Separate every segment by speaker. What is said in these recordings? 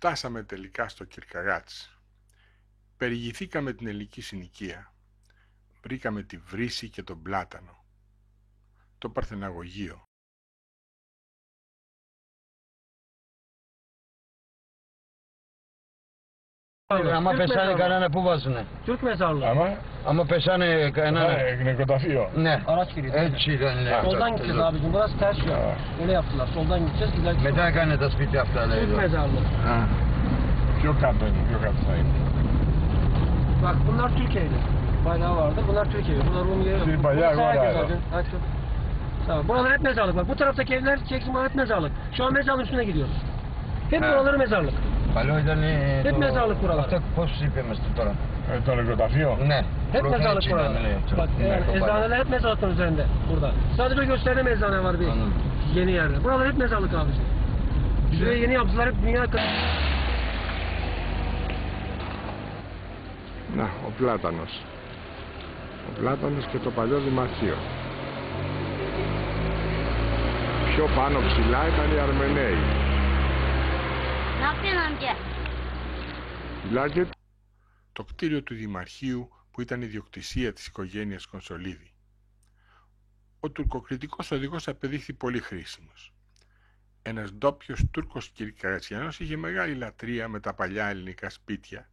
Speaker 1: Φτάσαμε τελικά στο Κυρκαγάτς. Περιηγηθήκαμε την ελληνική συνοικία. Βρήκαμε τη βρύση και τον πλάτανο. Το παρθεναγωγείο.
Speaker 2: Άμα πεσάνε κανένα, πού βάζουνε?
Speaker 3: Türk mezarlığı.
Speaker 2: Άμα πεσάνε κανένα...
Speaker 1: Νεκροταφείο.
Speaker 2: Ναι,
Speaker 3: Araç giriyor.
Speaker 2: έτσι δεν είναι.
Speaker 3: Soldan gideceğiz abicim. Burası ters yol. Öyle yaptılar. Soldan gideceğiz. İleride
Speaker 2: Μετά έκανε τα σπίτια αυτά, λέει.
Speaker 3: Türk mezarlığı.
Speaker 1: Πιο κάτω είναι, πιο κάτω θα είναι.
Speaker 3: Bak bunlar Türkiye'li. Bayrağı vardı. Bunlar Türkiye'li. Bunlar Rum yeri.
Speaker 1: Bir bayağı var abi.
Speaker 3: Tamam. Buralar hep mezarlık. Bak bu taraftaki evler çeksin hep mezarlık. Şu an mezarlığın üstüne gidiyoruz. Hep buraları mezarlık.
Speaker 2: Παλιό ήταν
Speaker 3: Hep mezarlık buralar.
Speaker 2: Αυτό πώς είπαμε τώρα?
Speaker 1: Το νεκροταφείο.
Speaker 2: Ναι.
Speaker 3: Hep mezarlık buralar. Bak eczaneler hep mezarlıkların üzerinde. Burada. Sadece gösterine eczane var bir. Yeni yerde. Buralar hep mezarlık abicim. Şuraya yeni yaptılar hep dünya...
Speaker 1: Να, ο Πλάτανος. Ο Πλάτανος και το παλιό δημαρχείο. Πιο πάνω ψηλά ήταν οι Αρμεναίοι. Φυλάκια. Το κτίριο του δημαρχείου που ήταν ιδιοκτησία της οικογένειας Κονσολίδη. Ο τουρκοκριτικός οδηγός απεδείχθη πολύ χρήσιμος. Ένας ντόπιος Τούρκος Κυρκαγατσιανός είχε μεγάλη λατρεία με τα παλιά ελληνικά σπίτια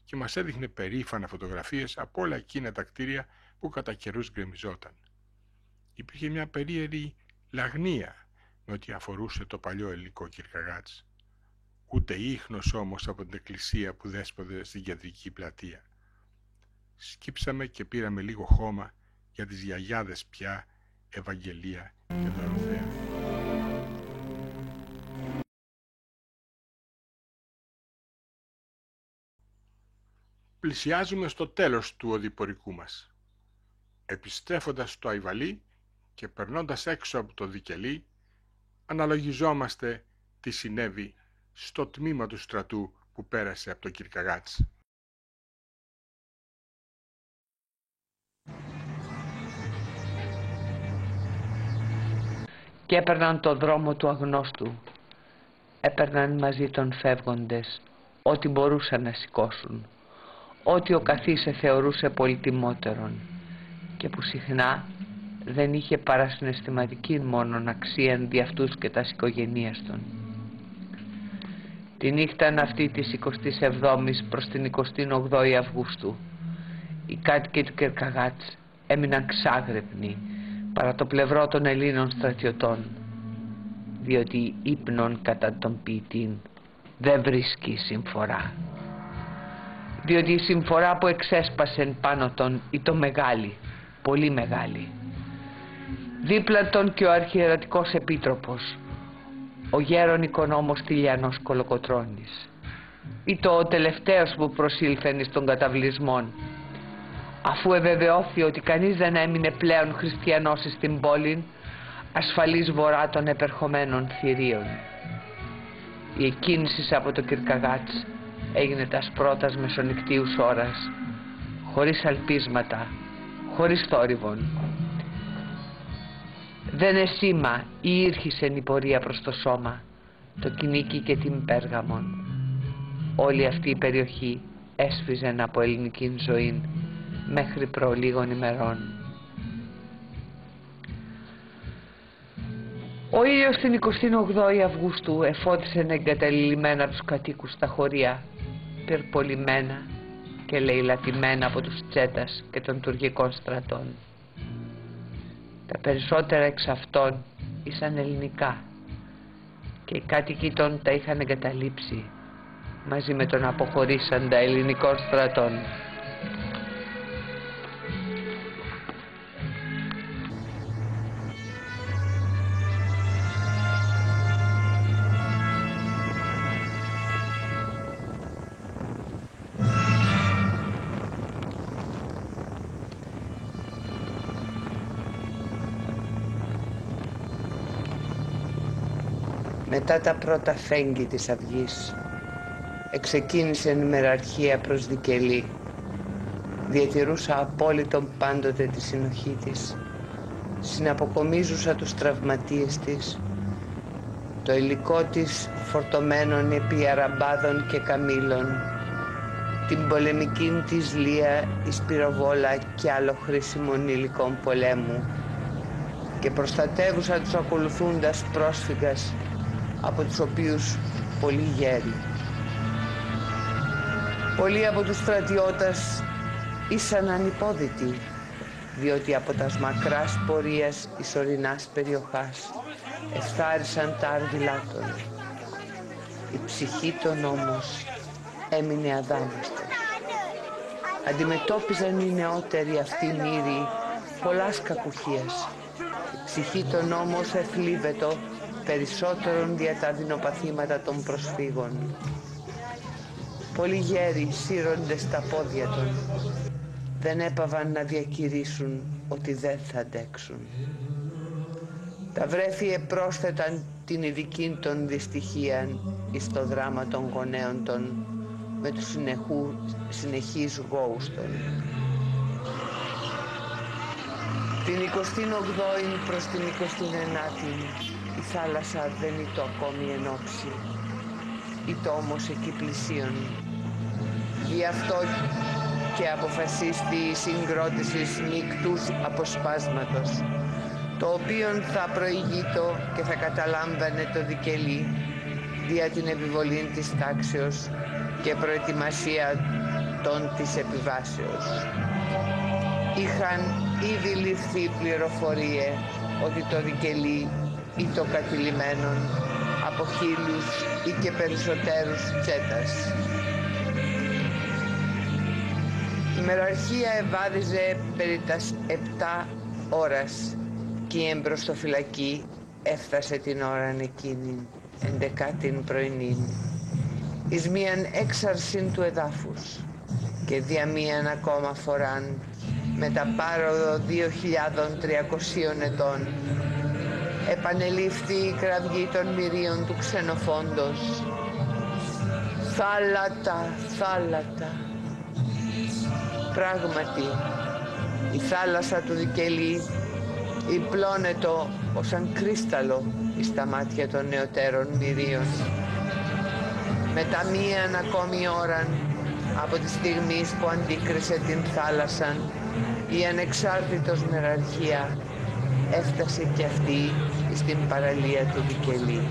Speaker 1: και μας έδειχνε περήφανα φωτογραφίες από όλα εκείνα τα κτίρια που κατά καιρούς γκρεμιζόταν. Υπήρχε μια περίεργη λαγνία με ό,τι αφορούσε το παλιό ελληνικό Κυρκαγάτς. Ούτε ίχνος όμως από την εκκλησία που δέσποδε στην κεντρική πλατεία. Σκύψαμε και πήραμε λίγο χώμα για τις γιαγιάδες πια, Ευαγγελία και Δωροθέα. Πλησιάζουμε στο τέλος του οδηπορικού μας. Επιστρέφοντας στο Αϊβαλί και περνώντας έξω από το Δικελί, αναλογιζόμαστε τι συνέβη στο τμήμα του στρατού που πέρασε από το Κυρκαγάτς.
Speaker 4: Και έπαιρναν το δρόμο του αγνώστου. Έπαιρναν μαζί των φεύγοντες ό,τι μπορούσαν να σηκώσουν, ό,τι ο καθής θεωρούσε πολυτιμότερον και που συχνά δεν είχε παρασυναισθηματική μόνον αξίαν δι' αυτούς και τας οικογενείας των. Τη νύχταν αυτή της 27ης προς την 28η Αυγούστου οι κάτοικοι του Κυρκαγάτς έμειναν ξάγρυπνοι παρά το πλευρό των Ελλήνων στρατιωτών, διότι ύπνον κατά τον ποιητήν δεν βρίσκει συμφορά, διότι η συμφορά που εξέσπασεν πάνω τον ήταν μεγάλη, πολύ μεγάλη. Δίπλα τον και ο αρχιερατικός επίτροπος, ο γέρον οικονόμος Τηλιανός Κολοκοτρώνης, ή το ο τελευταίος που προσήλθεν στον καταβλισμόν, αφού εβεβαιώθη ότι κανείς δεν έμεινε πλέον χριστιανός στην πόλη, ασφαλής βορρά των επερχομένων θηρίων. Η εκκίνηση από το Κυρκαγάτς έγινε τας πρώτας μεσονυκτίους ώρας, χωρίς αλπίσματα, χωρίς θόρυβον. Δεν εσήμα ή ήρχισεν η πορεία προς το σώμα, το Κινίκι και την Πέργαμον. Όλη αυτή η περιοχή έσφιζεν από ελληνική ζωή μέχρι προ λίγων ημερών. Ο ήλιος την 28η Αυγούστου εφώτισε εγκαταλειμμένα τους κατοίκους στα χωριά, πυρπολιμένα και λαιλατημένα από τους Τσέτας και των τουρκικών στρατών. Τα περισσότερα εξ αυτών ήσαν ελληνικά και οι κάτοικοι των τα είχαν εγκαταλείψει μαζί με τον αποχωρήσαντα ελληνικών στρατών. Μετά τα πρώτα φέγγι της αυγής εξεκίνησε η μεραρχία προς Δικελή. Διατηρούσα απόλυτον πάντοτε τη συνοχή της, συναποκομίζουσα τους τραυματίες της το υλικό της φορτωμένων επί αραμπάδων και καμήλων, την πολεμική της λία, εις πυροβόλα και άλλο χρήσιμων υλικών πολέμου, και προστατεύουσα τους ακολουθούντας πρόσφυγας, από τους οποίους πολλοί γέροι. Πολλοί από τους στρατιώτας ήσαν ανυπόδητοι, διότι από τας μακράς πορείας εις ορεινάς περιοχάς ευθάρισαν τα αρδιλάτων. Η ψυχή των όμως έμεινε αδάμαστος. Αντιμετώπιζαν οι νεότεροι αυτοί μοίροι πολλάς κακουχίας. Η ψυχή των όμως εθλίβετο περισσότερον δια τα δεινοπαθήματα των προσφύγων. Πολλοί γέροι σύρονται στα πόδια των, δεν έπαβαν να διακηρύσουν ότι δεν θα αντέξουν. Τα βρέφη επρόσθεταν την ειδική των δυστυχίαν εις το δράμα των γονέων των, με τους συνεχείς γόους των. Την 28η προς την 29η η θάλασσα δεν ήτο ακόμη ενόψη, ήτο όμως εκεί πλησίον. Γι' αυτό και αποφασίστη η συγκρότηση νύκτους αποσπάσματος, το οποίον θα προηγείτο και θα καταλάμβανε το δικαιλή δια την επιβολή της τάξεως και προετοιμασία των της επιβάσεως. Είχαν ήδη ληφθεί πληροφορίε ότι το δικαιλή ή το κατηλημένον από 1000 ή και περισσότερους τσέτας. Η μεραρχία ευάδιζε περί τας 7 ώρας και η εμπροστοφυλακή έφτασε την ώραν εκείνην, 11η πρωινήν, εις μίαν έξαρσιν του εδάφους και δια μίαν ακόμα φοράν με τα πάροδο 2.300 ετών επανελήφθη η κραυγή των μυρίων του ξενοφόντος. Θάλατα, θάλατα. Πράγματι, η θάλασσα του δικαιλή υπλώνετο ως αν κρίσταλο εις τα μάτια των νεωτέρων μυρίων. Μετά μίαν ακόμη ώραν από τη στιγμή που αντίκρισε την θάλασσαν, η ανεξάρτητος μεραρχία έφτασε και αυτή στην παραλία του δικαιλή.